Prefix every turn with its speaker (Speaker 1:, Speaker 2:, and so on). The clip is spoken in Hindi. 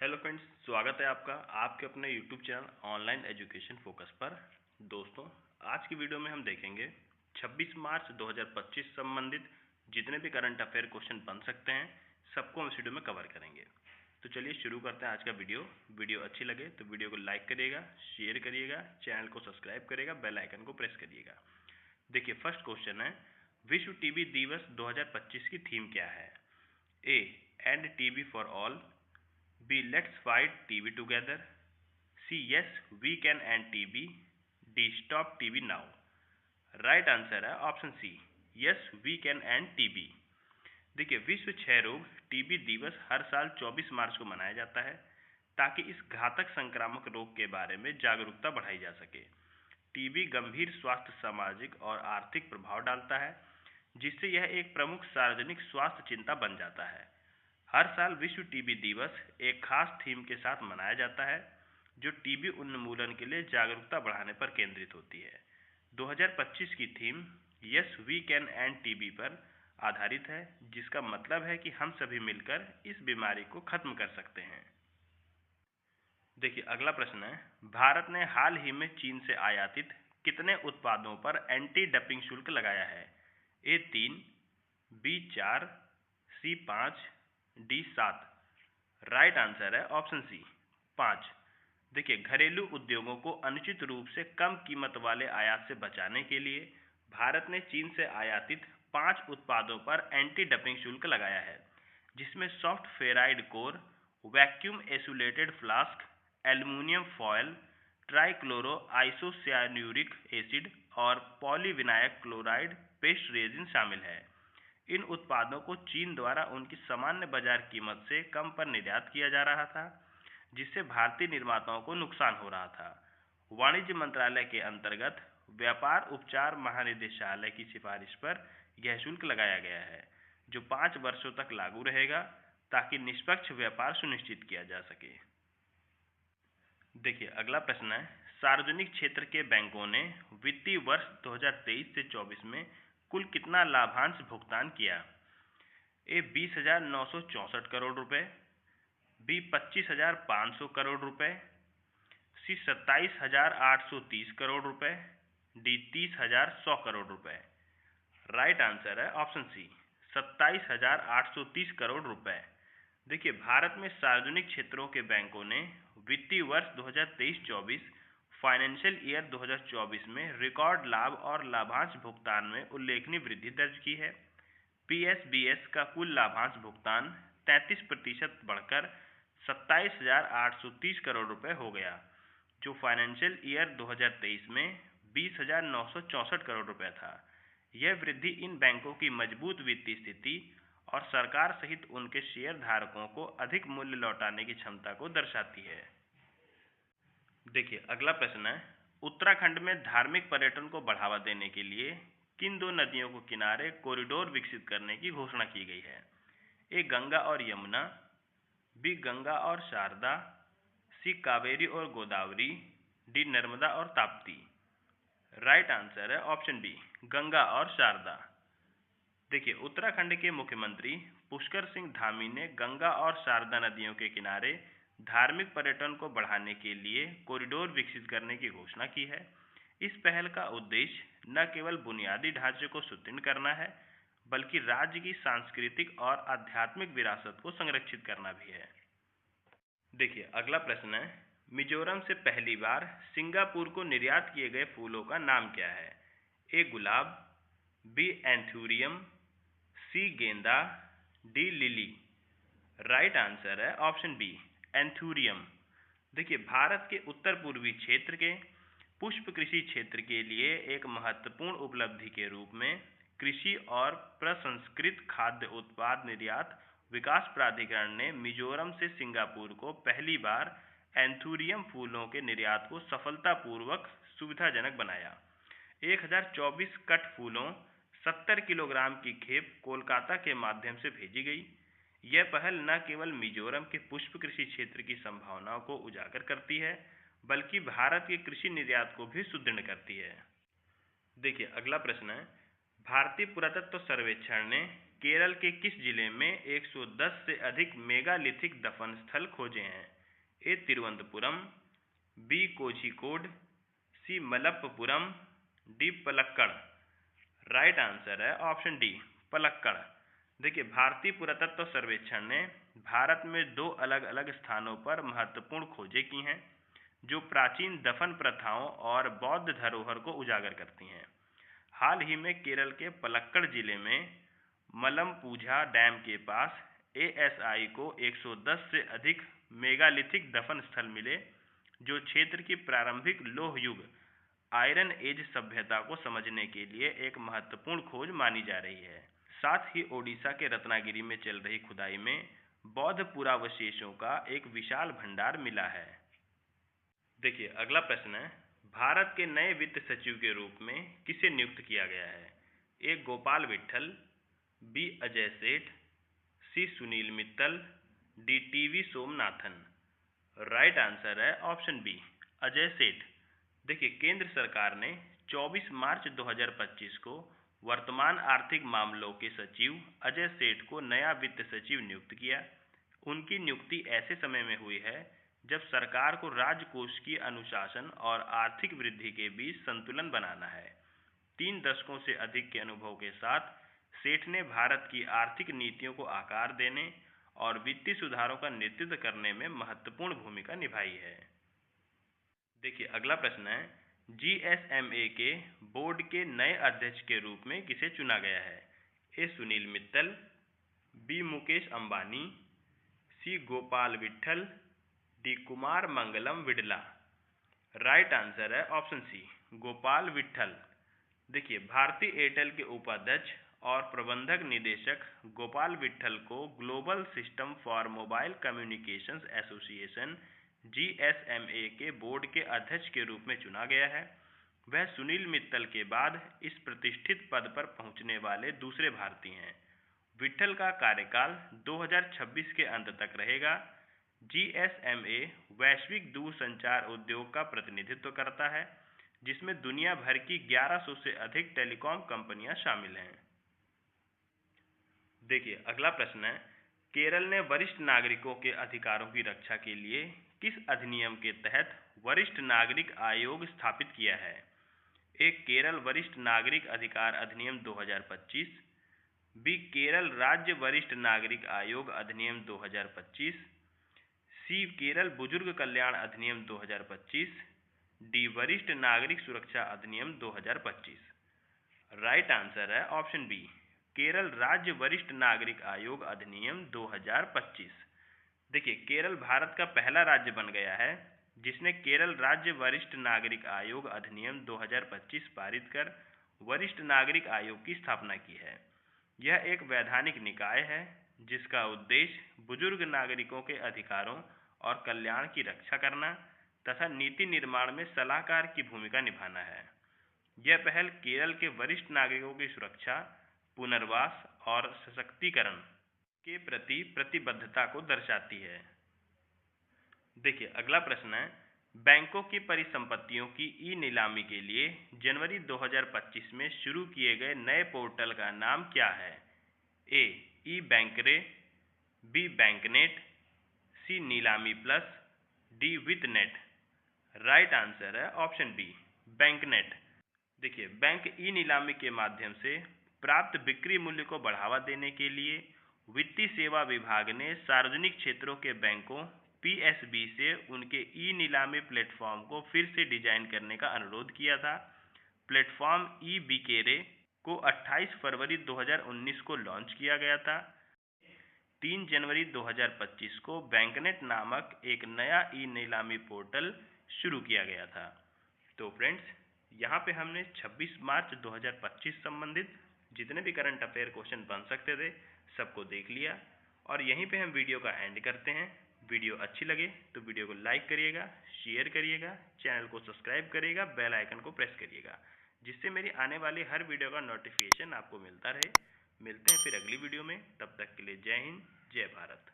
Speaker 1: हेलो फ्रेंड्स, स्वागत है आपका आपके अपने YouTube channel online education focus पर। दोस्तों, आज की वीडियो में हम देखेंगे 26 मार्च 2025 संबंधित जितने भी करंट अफेयर क्वेश्चन बन सकते हैं सबको हम इस वीडियो में कवर करेंगे। तो चलिए शुरू करते हैं आज का वीडियो अच्छी लगे तो वीडियो को लाइक करिएगा, शेयर करिएगा, चैनल को सब्सक्राइब करिएगा, बेल आइकन को प्रेस करिएगा। देखिए, फर्स्ट क्वेश्चन है, विश्व टीबी दिवस 2025 की थीम क्या है? A, and TB for all. B, let's fight TB together. C, yes, we can end TB. D, stop TB now. Right answer है option C, yes we can end TB. देखिए, विश्व क्षय रोग टीबी दिवस हर साल 24 मार्च को मनाया जाता है ताकि इस घातक संक्रामक रोग के बारे में जागरूकता बढ़ाई जा सके। टीबी गंभीर स्वास्थ्य, सामाजिक और आर्थिक प्रभाव डालता है, जिससे यह एक प्रमुख सार्वजनिक स्वास्थ्य चिंता बन जाता है। हर साल विश्व टीबी दिवस एक खास थीम के साथ मनाया जाता है जो टीबी उन्मूलन के लिए जागरूकता बढ़ाने पर केंद्रित होती है। 2025 की theme yes we can end TB पर आधारित है, जिसका मतलब है कि हम सभी मिलकर इस बीमारी को खत्म कर सकते हैं। देखिए, अगला प्रश्न है, भारत ने हाल ही में चीन से आयातित कितने उत्पादों पर एंटी डंपिंग शुल्क लगाया है? ए 3, बी 4, सी 5, डी 7। राइट आंसर है ऑप्शन सी, 5। देखिए, घरेलू उद्योगों को अनुचित रूप से कम कीमत वाले आयात से बचाने के लिए भारत ने चीन से आयातित 5 उत्पादों पर एंटी डंपिंग शुल्क लगाया है, जिसमें soft ferrite core, vacuum insulated flask, aluminium foil, trichloro isocyanuric acid और पॉलीविनाइल क्लोराइड पेस्ट रेजिन शामिल है। इन उत्पादों को चीन द्वारा उनकी सामान्य बाजार कीमत से कम पर निर्यात किया जा रहा था, जिससे भारतीय निर्माताओं को नुकसान हो रहा था। वाणिज्य मंत्रालय के अंतर्गत व्यापार उपचार महानिदेशालय की सिफारिश पर यह शुल्क लगाया गया है, जो 5 वर्षों तक लागू रहेगा ताकि निष्पक्ष व्यापार सुनिश्चित किया जा सके। देखिए, अगला प्रश्न है, सार्वजनिक क्षेत्र के बैंकों ने वित्तीय वर्ष 2023 से 24 में कुल कितना लाभांश भुगतान किया? ए 20,964 करोड़ रुपए, बी 25,500 करोड़ रुपए, सी 27,830 करोड़ रुपए, डी 30,100 करोड़ रुपए। राइट आंसर है ऑप्शन सी, 27,830 करोड़ रुपए। देखिए, भारत में सार्वजनिक क्षेत्रों के बैंकों ने वित्तीय वर्ष 2023-24 फाइनेंशियल ईयर 2024 में रिकॉर्ड लाभ और लाभांश भुगतान में उल्लेखनीय वृद्धि दर्ज की है। पीएसबीएस का कुल लाभांश भुगतान 33% बढ़कर 27,830 करोड़ रुपए हो गया, जो फाइनेंशियल ईयर 2023 में 20,964 करोड़ रुपए था। यह वृद्धि इन बैंकों की मजबूत वित्तीय स्थिति और सरकार सहित उनके शेयर धारकों को अधिक मूल्य लौटाने की क्षमता को दर्शाती है। देखिए, अगला प्रश्न है, उत्तराखंड में धार्मिक पर्यटन को बढ़ावा देने के लिए किन 2 नदियों को किनारे कॉरिडोर विकसित करने की घोषणा की गई है? ए गंगा और यमुना, बी गंगा और शारदा, सी कावेरी और गोदावरी, डी नर्मदा और ताप्ती। राइट आंसर है ऑप्शन बी, गंगा और शारदा। देखिए, उत्तराखंड के मुख्यमंत्री पुष्कर सिंह धामी ने गंगा और शारदा नदियों के किनारे धार्मिक पर्यटन को बढ़ाने के लिए कॉरिडोर विकसित करने की घोषणा की है। इस पहल का उद्देश्य न केवल बुनियादी ढांचे को सुदृढ़ करना है, बल्कि राज्य की सांस्कृतिक और आध्यात्मिक विरासत को संरक्षित करना भी है। देखिए, अगला प्रश्न है, मिजोरम से पहली बार सिंगापुर को निर्यात किए गए फूलों का नाम क्या है? ए गुलाब, बी एंथूरियम, सी गेंदा, डी लिली। राइट आंसर है ऑप्शन बी, एंथूरियम। देखिए, भारत के उत्तर पूर्वी क्षेत्र के पुष्प कृषि क्षेत्र के लिए एक महत्वपूर्ण उपलब्धि के रूप में कृषि और प्रसंस्कृत खाद्य उत्पाद निर्यात विकास प्राधिकरण ने मिजोरम से सिंगापुर को पहली बार एंथूरियम फूलों के निर्यात को सफलतापूर्वक सुविधाजनक बनाया। 1024 कट फूलों 70 किलोग्राम की खेप कोलकाता के माध्यम से भेजी गई। यह पहल न केवल मिजोरम के पुष्प कृषि क्षेत्र की संभावनाओं को उजागर करती है, बल्कि भारत के कृषि निर्यात को भी सुदृढ़ करती है। देखिए, अगला प्रश्न है, भारतीय पुरातत्व सर्वेक्षण ने केरल के किस जिले में 110 से अधिक मेगालिथिक दफन स्थल खोजे हैं? A Thiruvananthapuram, B Kozhikode, C Malappuram, D Palakkad. Right answer है ऑप्शन डी पलक्कड़। देखिए, भारतीय पुरातत्व सर्वेक्षण ने भारत में 2 अलग अलग स्थानों पर महत्वपूर्ण खोजें की हैं जो प्राचीन दफन प्रथाओं और बौद्ध धरोहर को उजागर करती हैं। हाल ही में केरल के पलक्कड़ जिले में मलमपूझा डैम के पास ASI को 110 से अधिक मेगालिथिक दफन स्थल मिले जो क्षेत्र की प्रारंभिक लौह युग आयरन एज सभ्यता को समझने के लिए एक महत्वपूर्ण खोज मानी जा रही है। साथ ही ओडिशा के रत्नागिरी में चल रही खुदाई में बौद्ध पुरावशेषों का एक विशाल भंडार मिला है। देखिए, अगला प्रश्न है, भारत के नए वित्त सचिव के रूप में किसे नियुक्त किया गया है? A Gopal Vitthal, B Ajay Seth, C Sunil Mittal, D TV Somanathan. Right answer है ऑप्शन बी अजय सेठ। देखिए, केंद्र सरकार ने 24 मार्च 2025 को वर्तमान आर्थिक मामलों के सचिव अजय सेठ को नया वित्त सचिव नियुक्त किया। उनकी नियुक्ति ऐसे समय में हुई है जब सरकार को राजकोष की अनुशासन और आर्थिक वृद्धि के बीच संतुलन बनाना है। 3 दशकों से अधिक के अनुभव के साथ सेठ ने भारत की आर्थिक नीतियों को आकार देने और वित्तीय सुधारों का नेतृत्व करने में महत्वपूर्ण भूमिका निभाई है। देखिए, अगला प्रश्न है, GSMA के बोर्ड के नए अध्यक्ष के रूप में किसे चुना गया है? ए सुनील मित्तल, बी मुकेश अंबानी, सी Gopal Vitthal, D Kumar Mangalam Birla. Right answer है ऑप्शन सी गोपाल विट्ठल। देखिए, भारतीय एयरटेल के उपाध्यक्ष और प्रबंधक निदेशक गोपाल विट्ठल को global system for mobile communications association GSMA के बोर्ड के अध्यक्ष के रूप में चुना गया है। वह सुनील मित्तल के बाद इस प्रतिष्ठित पद पर पहुंचने वाले दूसरे भारतीय हैं। विट्ठल का कार्यकाल 2026 के अंत तक रहेगा। GSMA वैश्विक दूरसंचार उद्योग का प्रतिनिधित्व करता है जिसमें दुनिया भर की 1100 से अधिक टेलीकॉम कंपनियां शामिल हैं। देखिए, अगला प्रश्न है, केरल ने वरिष्ठ नागरिकों के अधिकारों की रक्षा के लिए किस अधिनियम के तहत वरिष्ठ नागरिक आयोग स्थापित किया है? ए केरल वरिष्ठ नागरिक अधिकार अधिनियम 2025, बी केरल राज्य वरिष्ठ नागरिक आयोग अधिनियम 2025, सी केरल बुजुर्ग कल्याण अधिनियम 2025, डी वरिष्ठ नागरिक सुरक्षा अधिनियम 2025। राइट आंसर है ऑप्शन बी केरल राज्य वरिष्ठ नागरिक आयोग अधिनियम 2025। देखिए, केरल भारत का पहला राज्य बन गया है जिसने केरल राज्य वरिष्ठ नागरिक आयोग अधिनियम 2025 पारित कर वरिष्ठ नागरिक आयोग की स्थापना की है। यह एक वैधानिक निकाय है जिसका उद्देश्य बुजुर्ग नागरिकों के अधिकारों और कल्याण की रक्षा करना तथा नीति निर्माण में सलाहकार की भूमिका निभाना है। यह पहल केरल के वरिष्ठ नागरिकों की सुरक्षा, पुनर्वास और सशक्तिकरण के प्रति प्रतिबद्धता को दर्शाती है। देखिए, अगला प्रश्न है, बैंकों की परिसंपत्तियों की ई नीलामी के लिए जनवरी 2025 में शुरू किए गए नए पोर्टल का नाम क्या है? ए ई बैंकरे, बी बैंकनेट, सी नीलामी प्लस, डी विथनेट। राइट आंसर है ऑप्शन बी बैंकनेट। देखिए, बैंक ई नीलामी के माध्यम से प्राप्त बिक्री मूल्य को बढ़ावा देने के लिए वित्तीय सेवा विभाग ने सार्वजनिक क्षेत्रों के बैंकों PSB से उनके ई नीलामी प्लेटफॉर्म को फिर से डिजाइन करने का अनुरोध किया था। प्लेटफॉर्म ई बिकेरे को 28 फरवरी 2019 को लॉन्च किया गया था। 3 जनवरी 2025 को बैंकनेट नामक एक नया ई नीलामी पोर्टल शुरू किया गया था। तो फ्रेंड्स, यहाँ पे हमने 26 मार्च 2025 संबंधित जितने भी करंट अफेयर क्वेश्चन बन सकते थे सबको देख लिया और यहीं पे हम वीडियो का एंड करते हैं। वीडियो अच्छी लगे तो वीडियो को लाइक करिएगा, शेयर करिएगा, चैनल को सब्सक्राइब करिएगा, बेल आइकन को प्रेस करिएगा जिससे मेरी आने वाली हर वीडियो का नोटिफिकेशन आपको मिलता रहे। मिलते हैं फिर अगली वीडियो में, तब तक के लिए जय हिंद, जय भारत।